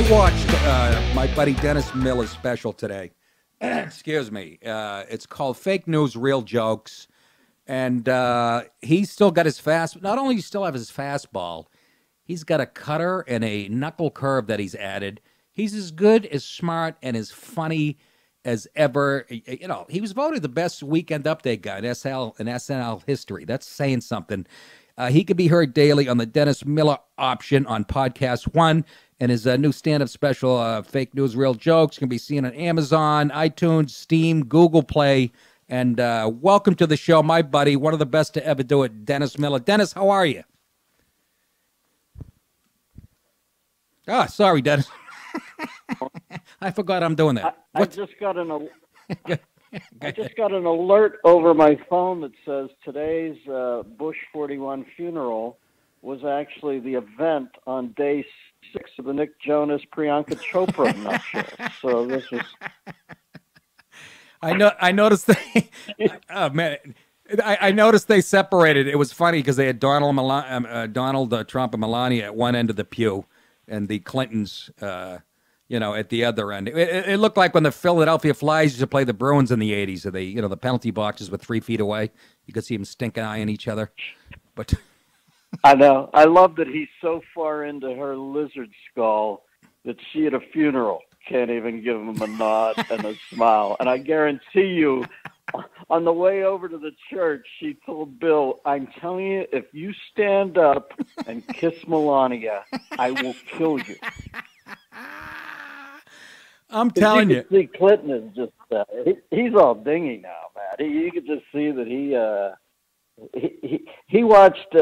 watched my buddy Dennis Miller's special today. Excuse me. It's called Fake News, Real Jokes. And he's still got his fast. Not only does he still have his fastball, he's got a cutter and a knuckle curve that he's added. He's as good, as smart, and as funny as ever. You know, he was voted the best Weekend Update guy in SNL history. That's saying something. He can be heard daily on the Dennis Miller option on Podcast One. And his new stand-up special, Fake News, Real Jokes, can be seen on Amazon, iTunes, Steam, Google Play. And welcome to the show, my buddy, one of the best to ever do it, Dennis Miller. Dennis, how are you? Ah, sorry, Dennis. I forgot I'm doing that. I just got an alert over my phone that says today's Bush 41 funeral was actually the event on day 6 of the Nick Jonas Priyanka Chopra nuptials. So this was. I noticed they. Oh man. I noticed they separated. It was funny because they had Donald Trump and Melania at one end of the pew, and the Clintons, at the other end. It looked like when the Philadelphia Flyers used to play the Bruins in the '80s. The penalty boxes were 3 feet away. You could see them stinking eyeing each other. But I know. I love that he's so far into her lizard skull that she at a funeral can't even give him a nod and a smile. And I guarantee you, on the way over to the church, she told Bill, I'm telling you, if you stand up and kiss Melania, I will kill you. I'm telling you. See, Clinton is just, he's all dingy now, man. You could just see that he watched,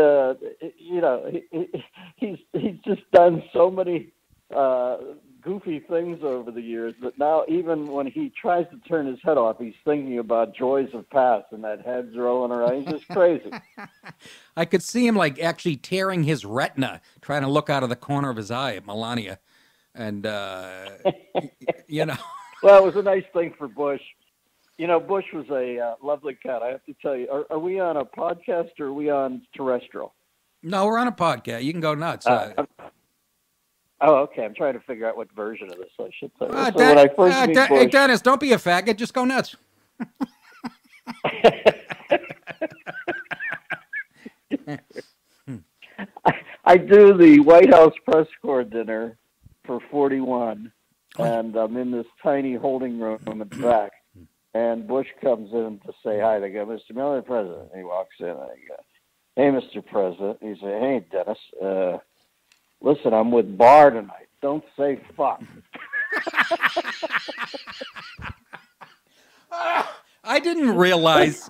he's just done so many goofy things over the years that now even when he tries to turn his head off, he's thinking about joys of past and that head's rolling around. He's just crazy. I could see him like actually tearing his retina, trying to look out of the corner of his eye at Melania. And, Well, it was a nice thing for Bush. Bush was a lovely cat. I have to tell you, are we on a podcast or are we on terrestrial? No, we're on a podcast. You can go nuts. Okay. I'm trying to figure out what version of this I should say. So when I first meet Bush, hey, Dennis, don't be a faggot. Just go nuts. I do the White House press corps dinner for 41, and I'm in this tiny holding room in the back. And Bush comes in to say hi. They go, Mr. Miller, President. He walks in and I go, hey, Mr. President. He said, hey, Dennis, listen, I'm with Barr tonight. Don't say fuck. I didn't realize.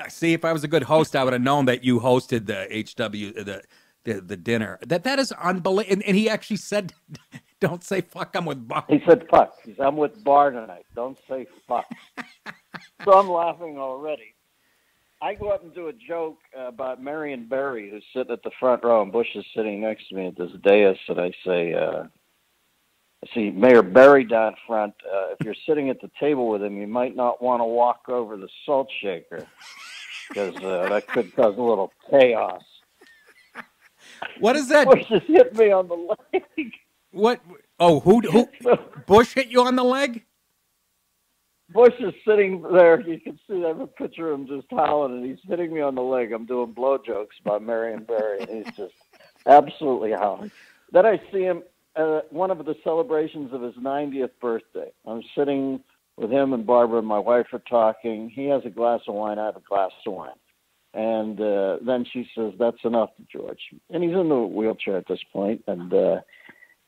See, if I was a good host, I would have known that you hosted the the dinner. That is unbelievable. And he actually said, don't say fuck, I'm with Barr. He said fuck. He said, I'm with Barr tonight. Don't say fuck. So I'm laughing already. I go up and do a joke about Marion Barry, who's sitting at the front row, and Bush is sitting next to me at this dais, and I say, I see Mayor Barry down front. If you're sitting at the table with him, you might not want to walk over the salt shaker, because that could cause a little chaos. What is that? Bush just hit me on the leg. What? Oh, who? Bush hit you on the leg? Bush is sitting there. You can see, I have a picture of him just howling, and he's hitting me on the leg. I'm doing blow jokes about Marion Barry, and he's just absolutely howling. Then I see him at one of the celebrations of his 90th birthday. I'm sitting with him and Barbara, and my wife are talking. He has a glass of wine. I have a glass of wine. And then she says, that's enough, George. And he's in the wheelchair at this point, and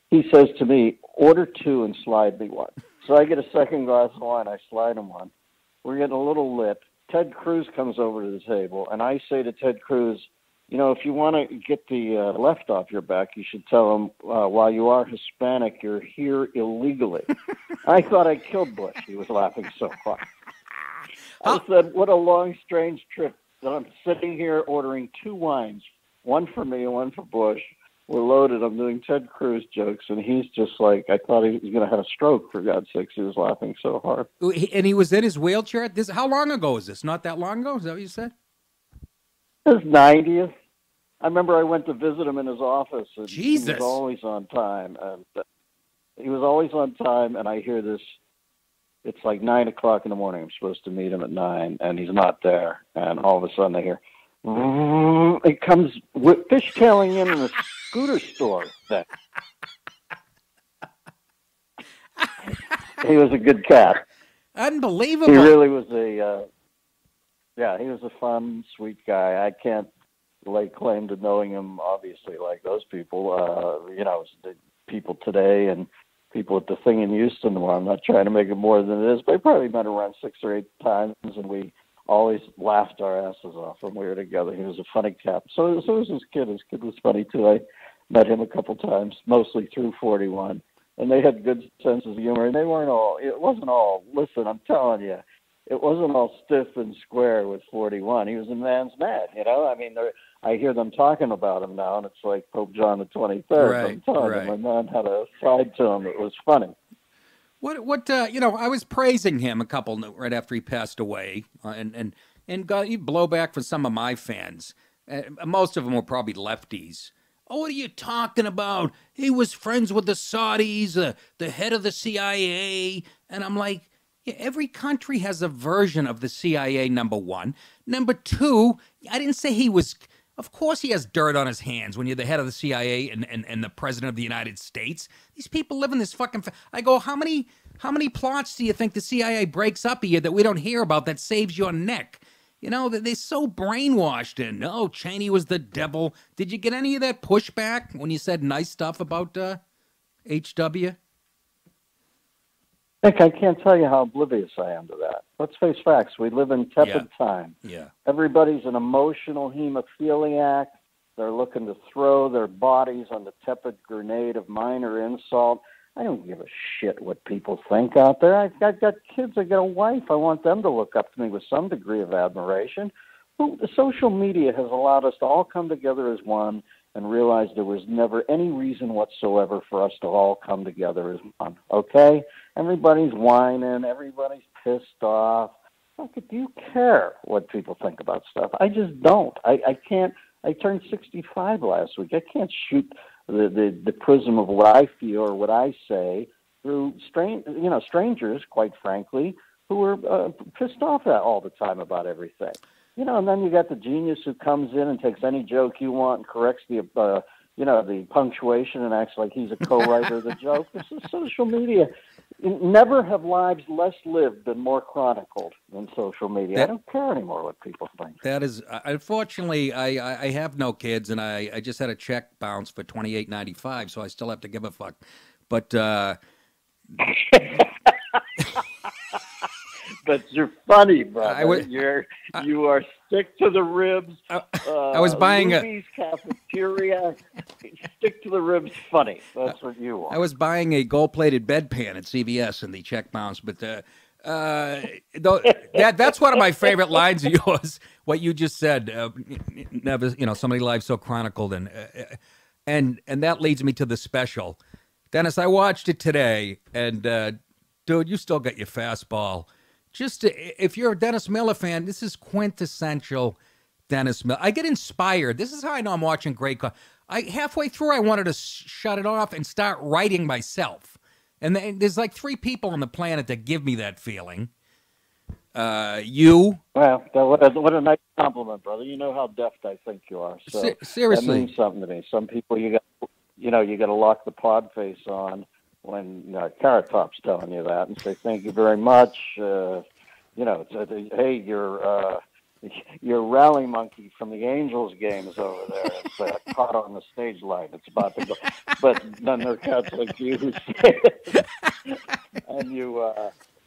he says to me, order 2 and slide me 1. So I get a second glass of wine. I slide him one. We're getting a little lit. Ted Cruz comes over to the table, and I say to Ted Cruz, if you want to get the left off your back, you should tell him, while you are Hispanic, you're here illegally. I thought I killed Bush. He was laughing so hard. I said, what a long, strange trip that I'm sitting here ordering 2 wines, one for me and one for Bush. We're loaded. I'm doing Ted Cruz jokes, and he's just like, I thought he was going to have a stroke, for God's sakes. He was laughing so hard. And he was in his wheelchair? How long ago is this? Not that long ago? Is that what you said? His 90th. I remember I went to visit him in his office, and Jesus. he was always on time. And he was always on time, and I hear this. It's like 9 o'clock in the morning. I'm supposed to meet him at 9, and he's not there. And all of a sudden, I hear, it comes fishtailing in a scooter store thing. He was a good cat. Unbelievable. He really was he was a fun, sweet guy. I can't lay claim to knowing him, obviously, like those people, the people today and people at the thing in Houston. Well, I'm not trying to make it more than it is, but I probably met around 6 or 8 times, and we always laughed our asses off when we were together. He was a funny cat. So was his kid. His kid was funny, too. I met him a couple times, mostly through 41. And they had good senses of humor, and it wasn't all, listen, I'm telling you, it wasn't all stiff and square with 41. He was a man's man, I mean, I hear them talking about him now, and it's like Pope John the 23rd. Right, I'm telling you, my man had a side to him that was funny. I was praising him right after he passed away, and got blowback from some of my fans. Most of them were probably lefties. Oh, what are you talking about? He was friends with the Saudis, the head of the CIA. And I'm like, yeah, every country has a version of the CIA, number one. Number two, I didn't say he was... Of course he has dirt on his hands when you're the head of the CIA and the president of the United States. These people live in this fucking... I go, how many plots do you think the CIA breaks up a year that we don't hear about that saves your neck? They're so brainwashed in, oh, Cheney was the devil. Did you get any of that pushback when you said nice stuff about HW? Nick, I can't tell you how oblivious I am to that. Let's face facts. We live in tepid time. Yeah. Everybody's an emotional hemophiliac. They're looking to throw their bodies on the tepid grenade of minor insult. I don't give a shit what people think out there. I've got kids. I got a wife. I want them to look up to me with some degree of admiration. The social media has allowed us to all come together as one and realize there was never any reason whatsoever for us to all come together as one. Okay? Everybody's whining. Everybody's pissed off. Look, do you care what people think about stuff? I just don't. I can't. I turned 65 last week. I can't shoot the prism of what I feel or what I say through strangers, quite frankly, who are pissed off all the time about everything. And then you got the genius who comes in and takes any joke you want and corrects the punctuation and acts like he's a co-writer of the joke. This is social media. Never have lives less lived been more chronicled than social media. I don't care anymore what people think. That is, unfortunately, I have no kids, and I just had a check bounce for $28.95, so I still have to give a fuck. But but you're funny, brother. You are stick to the ribs. I was buying movies, cafeteria. Stick to the ribs, funny. That's what you are. I was buying a gold-plated bedpan at CVS, and the check bounced. But that's one of my favorite lines of yours. What you just said. Never, somebody lives so chronicled, and that leads me to the special. Dennis, I watched it today, and dude, you still got your fastball. If you're a Dennis Miller fan, this is quintessential Dennis Miller. I get inspired. This is how I know I'm watching great. Halfway through, I wanted to shut it off and start writing myself. And there's like 3 people on the planet that give me that feeling. You. Well, what a nice compliment, brother. You know how deft I think you are. So seriously, that means something to me. Some people you got to lock the pod face on when Carrot Top's telling you that and say thank you very much. Hey, your rally monkey from the Angels game is over there. It's caught on the stage light. It's about to go. But then there are cats like you who say it. And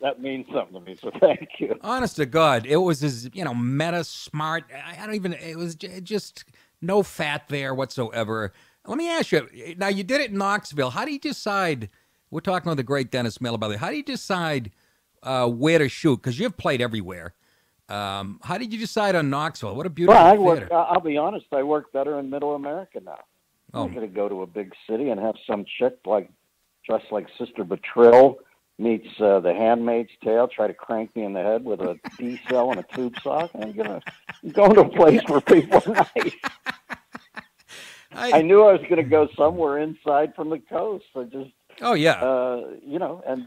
that means something to me, so thank you. Honest to God, it was as, meta, smart. It was just no fat there whatsoever. Let me ask you, now you did it in Knoxville. How do you decide, we're talking with the great Dennis Miller, by the way, how do you decide where to shoot? Because you've played everywhere. How did you decide on Knoxville? What a beautiful theater. I'll be honest, I work better in Middle America now. Oh. I'm going to go to a big city and have some chick dressed like Sister Betril meets The Handmaid's Tale, try to crank me in the head with a D-cell and a tube sock. I'm going to a place where people are nice. I knew I was going to go somewhere inside from the coast. Oh, yeah. And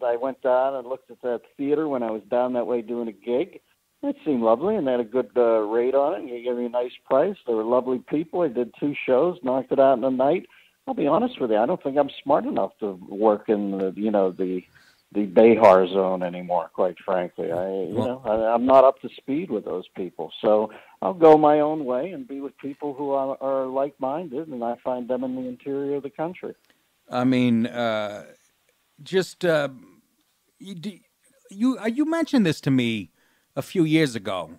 I went down and looked at that theater when I was down that way doing a gig. It seemed lovely, and they had a good rate on it. They gave me a nice price. They were lovely people. I did 2 shows, knocked it out in a night. I'll be honest with you, I don't think I'm smart enough to work in the Behar zone anymore, quite frankly. I'm not up to speed with those people. So I'll go my own way and be with people who are like-minded, and I find them in the interior of the country. I mean, you mentioned this to me a few years ago,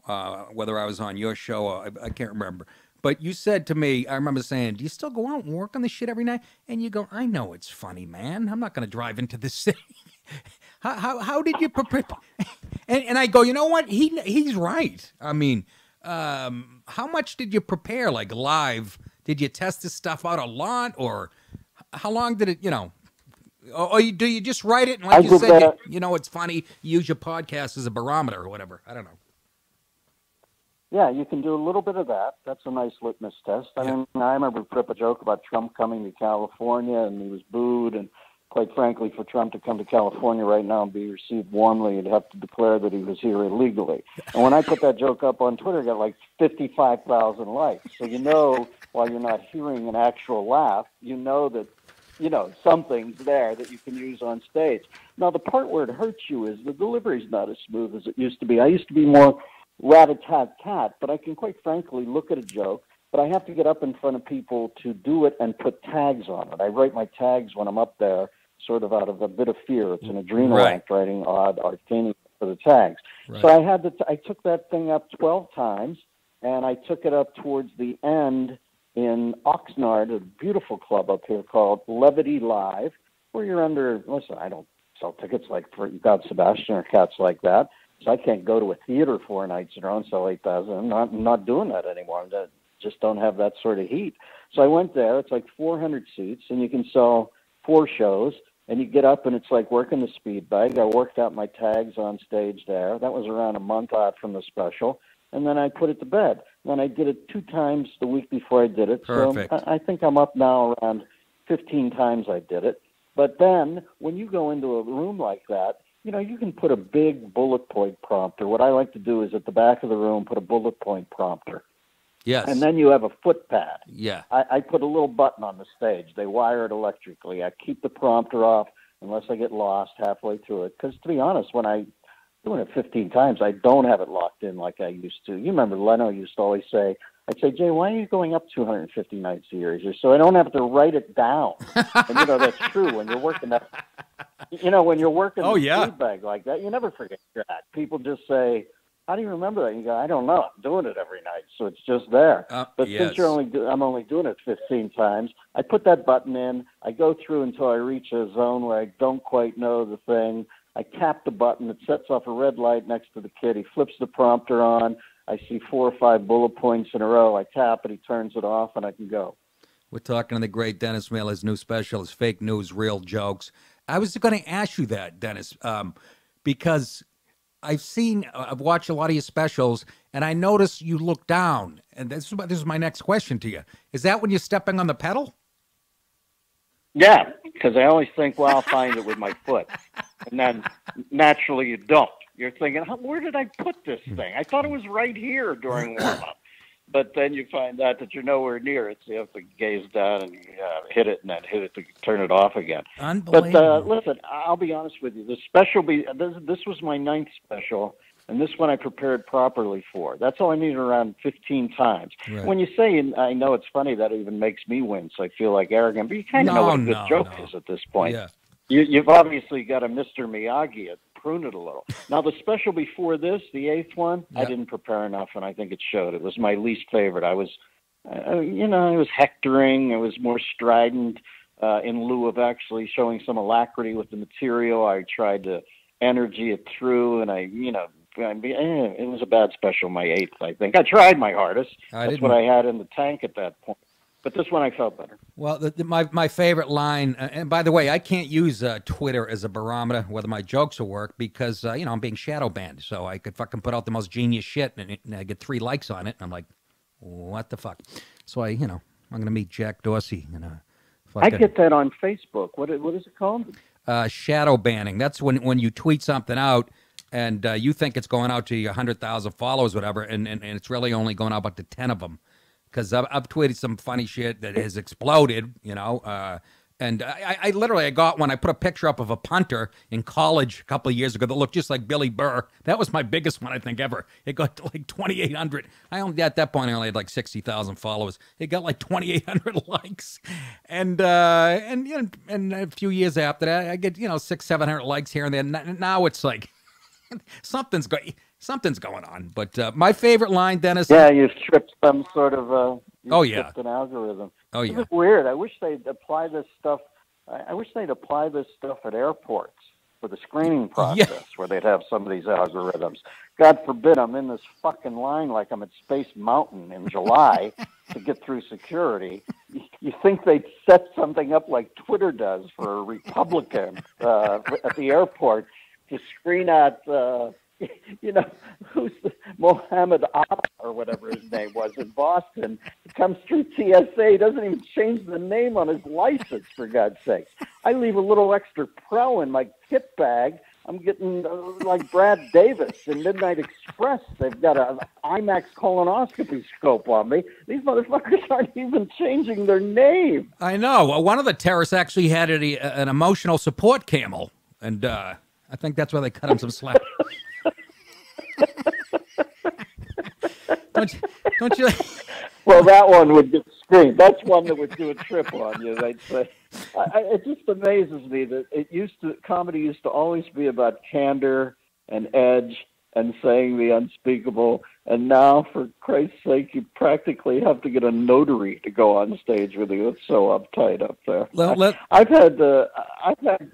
whether I was on your show or I can't remember. But you said to me, I remember saying, do you still go out and work on this shit every night? And you go, I know it's funny, man. I'm not going to drive into the city. How did you prepare? And I go, you know what? He's right. I mean, how much did you prepare, like live? Did you test this stuff out a lot? Or how long did it, or do you just write it? And like you said, it's funny. Use your podcast as a barometer or whatever. I don't know. Yeah, you can do a little bit of that. That's a nice litmus test. I mean, I remember put up a joke about Trump coming to California, and he was booed. And quite frankly, for Trump to come to California right now and be received warmly, he'd have to declare that he was here illegally. And when I put that joke up on Twitter, it got like 55,000 likes. So while you're not hearing an actual laugh, that something's there that you can use on stage. Now, the part where it hurts you is the delivery's not as smooth as it used to be. I used to be more rat-a-tat-tat, but I can quite frankly look at a joke, but I have to get up in front of people to do it and put tags on it. I write my tags when I'm up there sort of out of a bit of fear. It's an adrenal act, writing odd arcane for the tags. Right. So I took that thing up 12 times, and I took it up towards the end in Oxnard, a beautiful club up here called Levity Live, where you're listen, I don't sell tickets like for God Sebastian or cats like that. So I can't go to a theater 4 nights in a row and sell 8,000. I'm not doing that anymore. I just don't have that sort of heat. So I went there. It's like 400 seats, and you can sell 4 shows. And you get up, and it's like working the speed bag. I worked out my tags on stage there. That was around a month out from the special. And then I put it to bed. Then I did it 2 times the week before I did it. Perfect. So I think I'm up now around 15 times I did it. But then when you go into a room like that, you can put a big bullet point prompter. What I like to do is at the back of the room put a bullet point prompter. Yes. And then you have a foot pad. Yeah. I put a little button on the stage. They wire it electrically. I keep the prompter off unless I get lost halfway through it. Because to be honest, when I doing it 15 times, I don't have it locked in like I used to. You remember Leno used to always say, I'd say, Jay, why are you going up 250 nights a year? He says, so I don't have to write it down. And, that's true. When you're working that, when you're working the speed bag like that, you never forget that. People just say, how do you remember that? And you go, I don't know. I'm doing it every night, so it's just there. But since I'm only doing it 15 times, I put that button in. I go through until I reach a zone where I don't quite know the thing. I tap the button. It sets off a red light next to the kid. He flips the prompter on. I see 4 or 5 bullet points in a row. I tap it. He turns it off, and I can go. We're talking to the great Dennis Miller. His new special is Fake News, Real Jokes. I was going to ask you that, Dennis, because I've watched a lot of your specials, and I noticed you look down. And this is my next question to you. Is that when you're stepping on the pedal? Yeah, because I always think, well, I'll find it with my foot. And then naturally you don't. You're thinking, where did I put this thing? I thought it was right here during warm-up. But then you find out that you're nowhere near it, so you have to gaze down and hit it and then hit it to turn it off again. Unbelievable. But listen, I'll be honest with you. The special, this was my 9th special, and this one I prepared properly for. That's all I needed around 15 times. Right. When you say, I know it's funny, that even makes me wince. I feel like arrogant, but you kind of know what a good joke is at this point. Yeah. You've obviously got a Mr. Miyagi at prune it a little. Now, the special before this, the 8th one, I didn't prepare enough, and I think it showed. It was my least favorite. I was, I was hectoring. I was more strident in lieu of actually showing some alacrity with the material. I tried to energy it through, and it was a bad special, my 8th, I think. I tried my hardest. That's what I had in the tank at that point. But this one I felt better. Well, my favorite line, and by the way, I can't use Twitter as a barometer whether my jokes will work because, I'm being shadow banned. So I could fucking put out the most genius shit and I get 3 likes on it. And I'm like, what the fuck? So I'm going to meet Jack Dorsey in a I get that on Facebook. What is it called? Shadow banning. That's when you tweet something out and you think it's going out to your 100,000 followers, whatever, and it's really only going out about to 10 of them. Because I've tweeted some funny shit that has exploded, and I literally got one. I put a picture up of a punter in college a couple of years ago that looked just like Billy Burr. That was my biggest one, I think, ever. It got to like 2,800. At that point, I only had like 60,000 followers. It got like 2,800 likes, and a few years after that, I get 600-700 likes here and there. Now it's like something's going on. But my favorite line, Dennis. Yeah, you've tripped some sort of. Tripped an algorithm. Oh yeah. It's weird. I wish they'd apply this stuff. I wish they'd apply this stuff at airports for the screening process, where they'd have some of these algorithms. God forbid I'm in this fucking line like I'm at Space Mountain in July to get through security. You think they'd set something up like Twitter does for a Republican at the airport to screen out, who's Mohammed Abba or whatever his name was in Boston. He comes through TSA, doesn't even change the name on his license, for God's sake. I leave a little extra pro in my kit bag. I'm getting like Brad Davis in Midnight Express. They've got an IMAX colonoscopy scope on me. These motherfuckers aren't even changing their name. I know. One of the terrorists actually had an emotional support camel, and I think that's why they cut him some slack. Don't you? Well, that one would get screened. That's one that would do a trip on you. They'd say. It just amazes me that comedy used to always be about candor and edge and saying the unspeakable, and now, for Christ's sake, you practically have to get a notary to go on stage with you. It's so uptight up there. I've had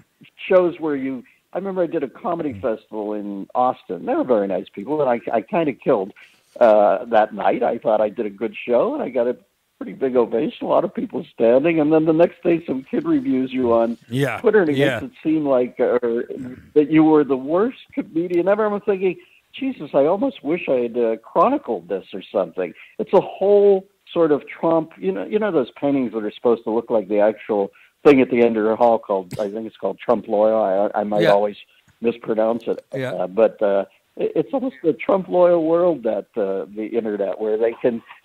shows where I remember I did a comedy festival in Austin. They were very nice people, and I kind of killed that night. I thought I did a good show, and I got a pretty big ovation, a lot of people standing. And then the next day, some kid reviews you on Twitter, and it makes it seem like that you were the worst comedian ever. I'm thinking, Jesus, I almost wish I had chronicled this or something. It's a whole sort of Trump, you know those paintings that are supposed to look like the actual thing at the end of the hall called, I think it's called Trump Loyal. I might always mispronounce it. But it's almost the Trump loyal world, that the internet, where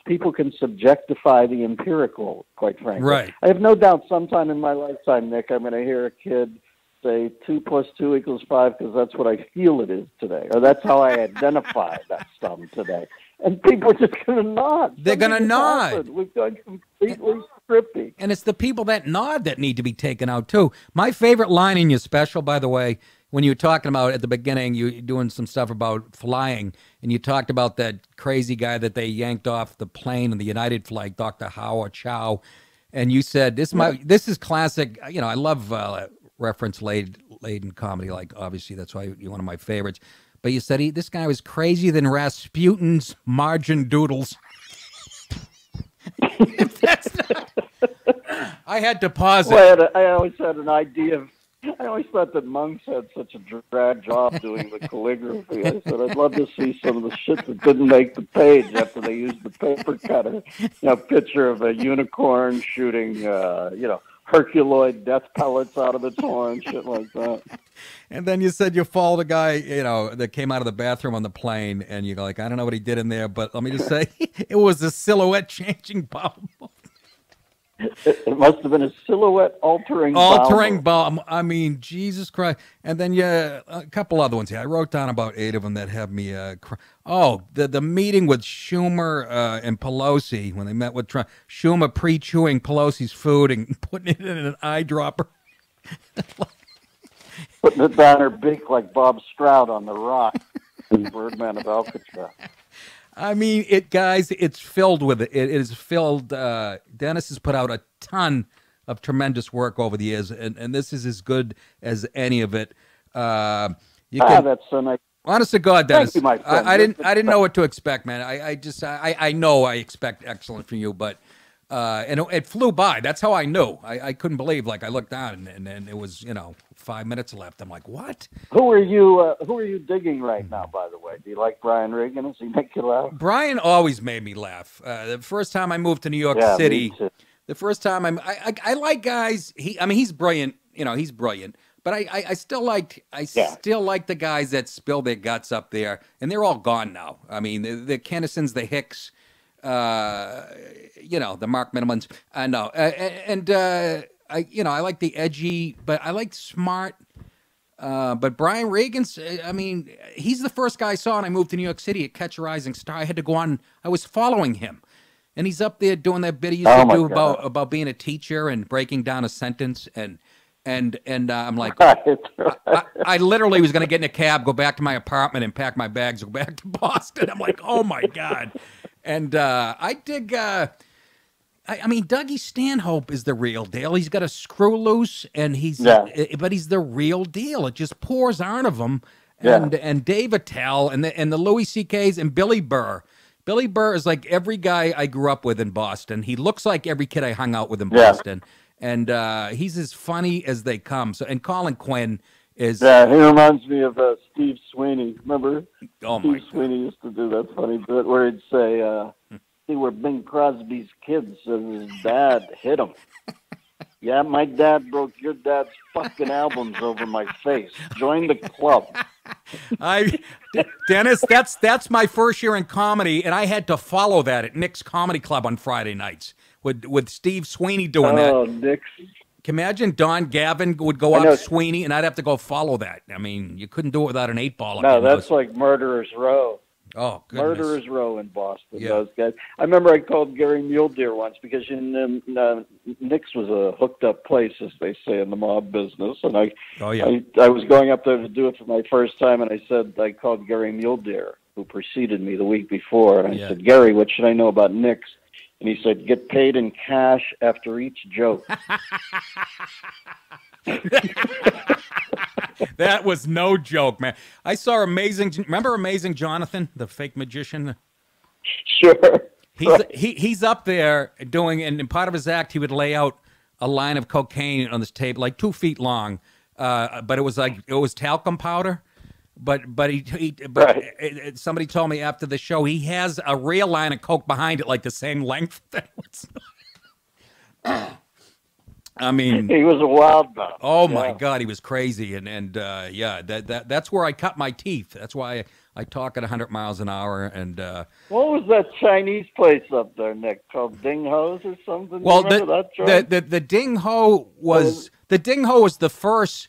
people can subjectify the empirical, quite frankly. Right. I have no doubt sometime in my lifetime, Nick, I'm going to hear a kid say 2 + 2 = 5 because that's what I feel it is today, or that's how I identify that sum today. And people are just going to nod. They're going to nod. Happened. We've gone completely trippy. And it's the people that nod that need to be taken out, too. My favorite line in your special, by the way, when you were talking about at the beginning, you were doing some stuff about flying, and you talked about that crazy guy that they yanked off the plane in the United flight, Dr. Howard Chow, and you said, this is classic. I love reference-laden comedy, like, obviously, that's why you're one of my favorites. But you said this guy was crazier than Rasputin's margin doodles. I had to pause it. Well, I always had an idea of. I always thought that monks had such a drag job doing the calligraphy. I said I'd love to see some of the shit that didn't make the page after they used the paper cutter. Picture of a unicorn shooting, Herculoid death pellets out of its horn, shit like that. And then you said you followed a guy, that came out of the bathroom on the plane, and you're like, I don't know what he did in there, but let me just say, it was a silhouette changing bomb. It must have been a silhouette altering bomb. I mean, Jesus Christ. And then a couple other ones here. I wrote down about 8 of them that have me cry. Oh, the meeting with Schumer and Pelosi when they met with Trump. Schumer pre-chewing Pelosi's food and putting it in an eyedropper. Putting it down her beak like Bob Stroud on The Rock, the Birdman of Alcatraz. I mean, it's filled with it. It is filled. Dennis has put out a ton of tremendous work over the years, and this is as good as any of it. That's so nice. Honest to God, Dennis, thank you, my friend. I didn't know what to expect, man. I know I expect excellent from you, but and it flew by. That's how I knew. I couldn't believe. Like I looked down and it was 5 minutes left. I'm like, what? Who are you digging right now? By the way, do you like Brian Regan? Does he make you laugh? Brian always made me laugh. The first time I moved to New York City, The first time I like guys. He's brilliant. He's brilliant. But I still like the guys that spill their guts up there, and they're all gone now. I mean, the Kennisons, the Hicks, the Mark Minimans. I know, I like the edgy, but I like smart. But Brian Regan's, he's the first guy I saw when I moved to New York City at Catch a Rising Star. I had to go on. I was following him. And he's up there doing that bit he used to do about being a teacher and breaking down a sentence. And I'm like, I literally was going to get in a cab, go back to my apartment and pack my bags, go back to Boston. I'm like, oh, my God. And I dig, Dougie Stanhope is the real deal. He's got a screw loose, and but he's the real deal. It just pours out of him. And Dave Attell and the Louis C.K.'s and Billy Burr. Billy Burr is like every guy I grew up with in Boston. He looks like every kid I hung out with in Boston. And he's as funny as they come. So, and Colin Quinn is... Yeah, he reminds me of Steve Sweeney. Remember? Steve Sweeney used to do that funny bit where he'd say, they were Bing Crosby's kids, and his dad hit him. Yeah, my dad broke your dad's fucking albums over my face. Join the club. Dennis, that's my first year in comedy, and I had to follow that at Nick's Comedy Club on Friday nights with Steve Sweeney doing that. Oh, Nick's. Can you imagine Don Gavin would go up Sweeney, and I'd have to go follow that. I mean, you couldn't do it without an 8-ball. No, that's like Murderer's Row. Oh, goodness. Murderer's Row in Boston. Yeah. Those guys. I remember I called Gary Muledeer once because Nick's was a hooked-up place, as they say in the mob business, and I was going up there to do it for my first time, and I called Gary Muledeer, who preceded me the week before, and I said, Gary, what should I know about Nick's? And he said, get paid in cash after each joke. That was no joke, man. I saw remember Amazing Jonathan, the fake magician? Sure. He's up there doing, and in part of his act, he would lay out a line of cocaine on this table, like 2 feet long, but it was talcum powder. But somebody told me after the show he has a real line of coke behind it, like the same length. I mean, he was a wild man. Oh my God, he was crazy, and that's where I cut my teeth. That's why I talk at 100 miles an hour. And what was that Chinese place up there, Nick, called Ding Ho's or something? Well, the Ding Ho was the first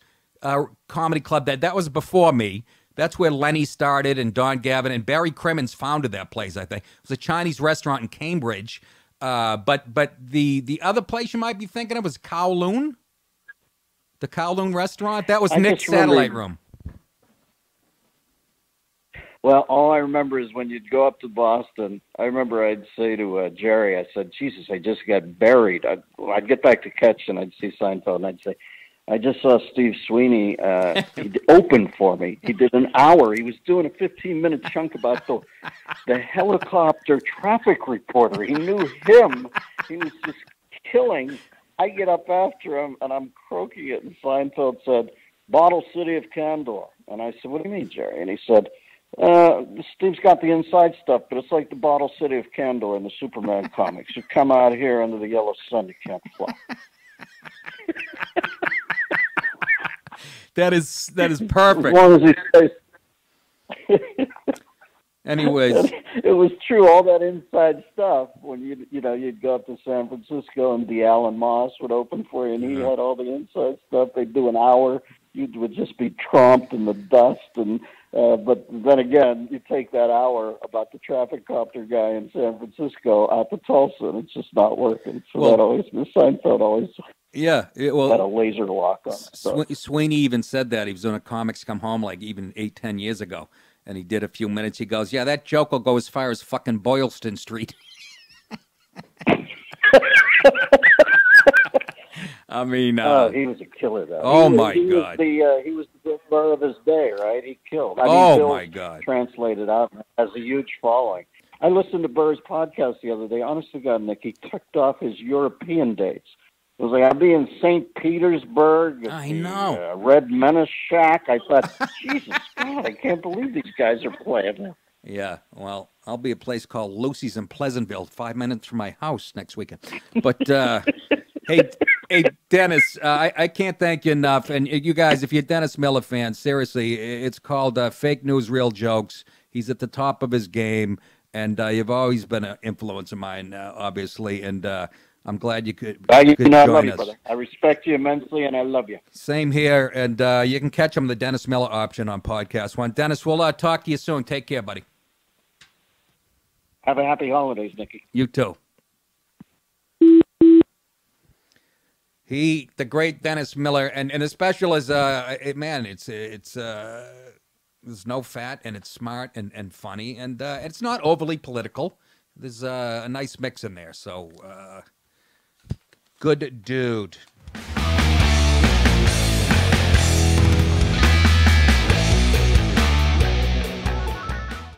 comedy club that was before me. That's where Lenny started, and Don Gavin and Barry Crimmins founded that place. I think it was a Chinese restaurant in Cambridge. But the other place you might be thinking of was Kowloon, the Kowloon restaurant. That was Nick's satellite room. Well, all I remember is when you'd go up to Boston, I remember I'd say to Jerry, I said, Jesus, I just got buried. I'd get back to Catch and I'd see Seinfeld and I'd say, I just saw Steve Sweeney. He opened for me. He did an hour. He was doing a 15-minute chunk about the helicopter traffic reporter. He knew him. He was just killing. I get up after him, and I'm croaking it, and Seinfeld said, Bottle City of Candor. And I said, what do you mean, Jerry? And he said, Steve's got the inside stuff, but it's like the Bottle City of Candor in the Superman comics. You come out here under the yellow sun, you can't fly. That is perfect. As long as he stays. Anyways, it was true. All that inside stuff when you'd go up to San Francisco and the Alan Moss would open for you, and he had all the inside stuff. They'd do an hour. You would just be tromped in the dust, and but then again, you take that hour about the traffic copter guy in San Francisco out to Tulsa, and it's just not working. So Seinfeld always. Yeah, had a laser lock on it. Sweeney even said that. He was doing a Comics Come Home like even 8-10 years ago, and he did a few minutes. He goes, yeah, that joke will go as far as fucking Boylston Street. I mean... he was a killer, though. Oh, my God. He was the Bill Burr of his day, right? He killed. My God. Translated out as a huge following. I listened to Burr's podcast the other day. Honest to God, Nick, he ticked off his European dates. It was like, I'll be in St. Petersburg. I know. Red Menace Shack. I thought, Jesus God, I can't believe these guys are playing. Yeah, well, I'll be a place called Lucy's in Pleasantville, 5 minutes from my house next weekend. But hey, Dennis, I can't thank you enough. And you guys, if you're Dennis Miller fans, seriously, it's called Fake News, Real Jokes. He's at the top of his game, and you've always been an influence of mine, obviously. And I'm glad you could I love join you, us. brother. I respect you immensely, and I love you. Same here, and you can catch him the Dennis Miller option on Podcast One. Dennis, we'll talk to you soon. Take care, buddy. Have a happy holidays, Nicky. You too. The great Dennis Miller, and the special is, man, it's there's no fat, and it's smart and funny, and it's not overly political. There's a nice mix in there, so good dude.